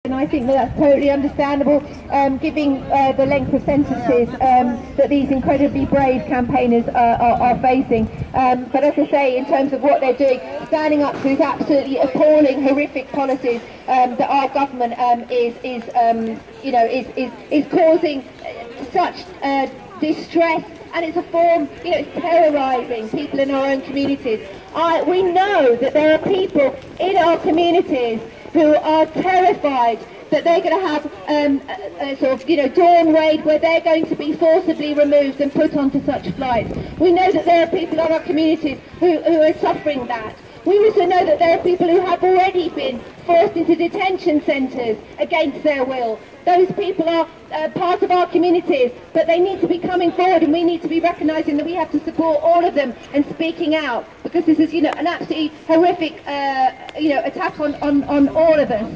And I think that's totally understandable, given the length of sentences that these incredibly brave campaigners are facing. But as I say, in terms of what they're doing, standing up to these absolutely appalling, horrific policies that our government is causing such distress, and it's a form, it's terrorising people in our own communities. We know that there are people in our communities who are terrified that they're going to have a sort of, dawn raid where they're going to be forcibly removed and put onto such flights. We know that there are people in our communities who are suffering that. We also know that there are people who have already been forced into detention centres against their will. Those people are part of our communities, but they need to be coming forward, and we need to be recognising that we have to support all of them and speaking out, because this is, an absolutely horrific, attack on all of us.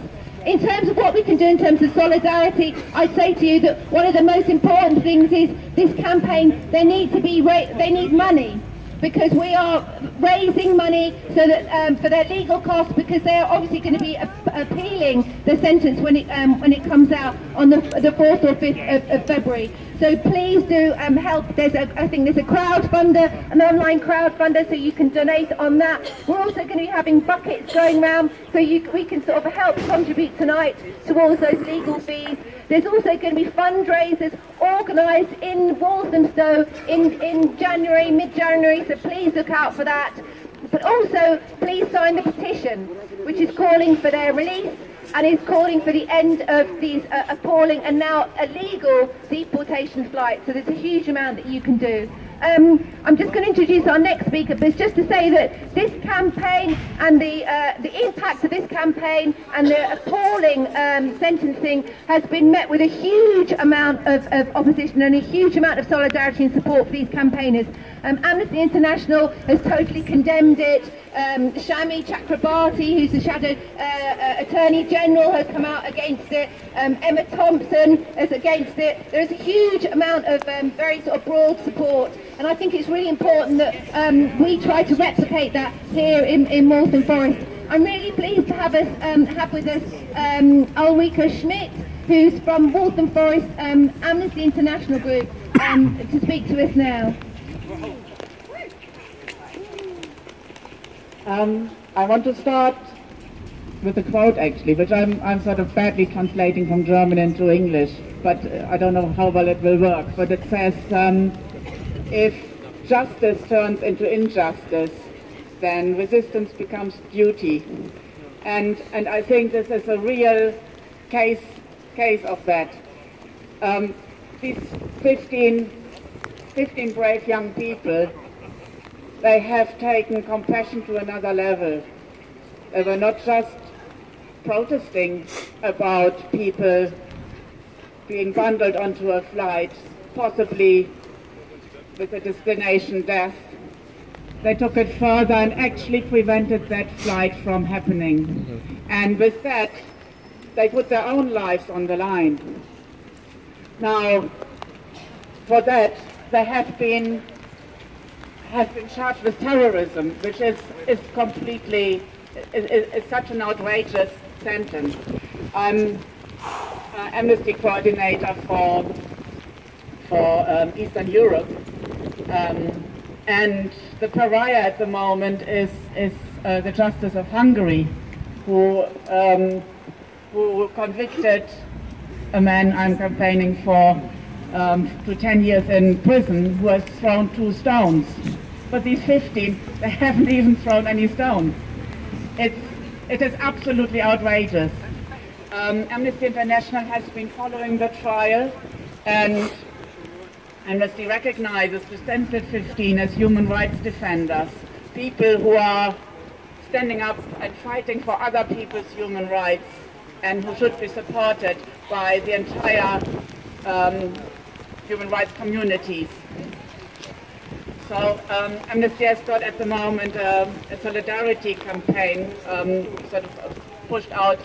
In terms of what we can do in terms of solidarity, I'd say to you that one of the most important things is this campaign. They need money, because we are raising money so that for their legal costs, because they are obviously going to be appealing the sentence when it comes out on the 4th or 5th of February. So please do help. I think there's a crowdfunder, an online crowdfunder, so you can donate on that. We're also going to be having buckets going round, so we can sort of help contribute tonight towards those legal fees. There's also going to be fundraisers organised in Walthamstow in January, mid-January, so please look out for that. But also, please sign the petition, which is calling for their release and is calling for the end of these appalling and now illegal deportation flights. So there's a huge amount that you can do. I'm just going to introduce our next speaker, but it's just to say that this campaign and the impact of this campaign and the appalling sentencing has been met with a huge amount of opposition and a huge amount of solidarity and support for these campaigners. Amnesty International has totally condemned it. Shami Chakrabarti, who's the Shadow Attorney General, has come out against it. Emma Thompson is against it. There is a huge amount of very sort of broad support, and I think it's really important that we try to replicate that here in Waltham Forest. I'm really pleased to have with us Ulrika Schmidt, who's from Waltham Forest Amnesty International Group, to speak to us now. I want to start with a quote, actually, which I'm sort of badly translating from German into English, but I don't know how well it will work. But it says, if justice turns into injustice, then resistance becomes duty. And I think this is a real case of that. These 15 brave young people, they have taken compassion to another level. They were not just protesting about people being bundled onto a flight, possibly with a destination death. They took it further and actually prevented that flight from happening. And with that, they put their own lives on the line. Now, for that, they have been charged with terrorism, which is completely, is such an outrageous sentence. I'm Amnesty coordinator for Eastern Europe, and the pariah at the moment is the Justice of Hungary, who convicted a man I'm campaigning for to 10 years in prison, who has thrown 2 stones. But these 15, they haven't even thrown any stones. It is absolutely outrageous. Amnesty International has been following the trial, and Amnesty recognizes the censored 15 as human rights defenders, people who are standing up and fighting for other people's human rights, and who should be supported by the entire human rights communities. So Amnesty has got at the moment a solidarity campaign sort of pushed out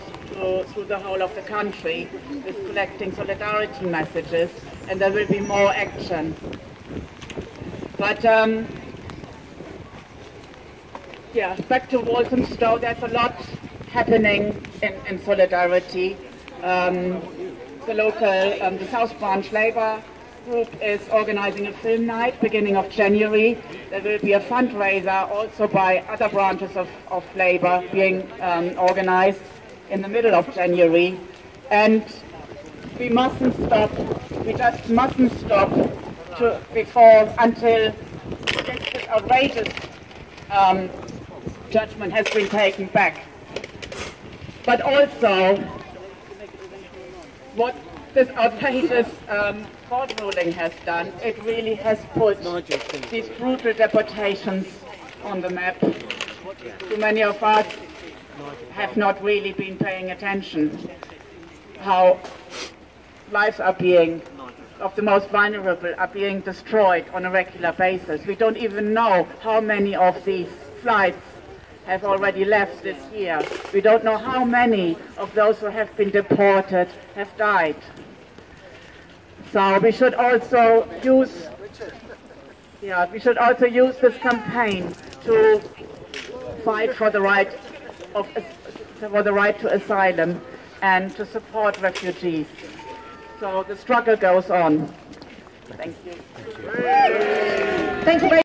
through the whole of the country, with collecting solidarity messages, and there will be more action. But yeah, back to Walthamstow, there's a lot happening in solidarity. the local, the South Branch Labour Group is organizing a film night beginning of January. There will be a fundraiser also by other branches of Labour being organized in the middle of January. And we mustn't stop, we just mustn't stop until this outrageous judgment has been taken back. But also, what this outrageous court ruling has done, it really has put these brutal deportations on the map. Too many of us have not really been paying attention how lives of the most vulnerable are being destroyed on a regular basis. We don't even know how many of these flights have already left this year. We don't know how many of those who have been deported have died. So we should also use this campaign to fight for the right to asylum and to support refugees. So the struggle goes on. Thank you. Thank you very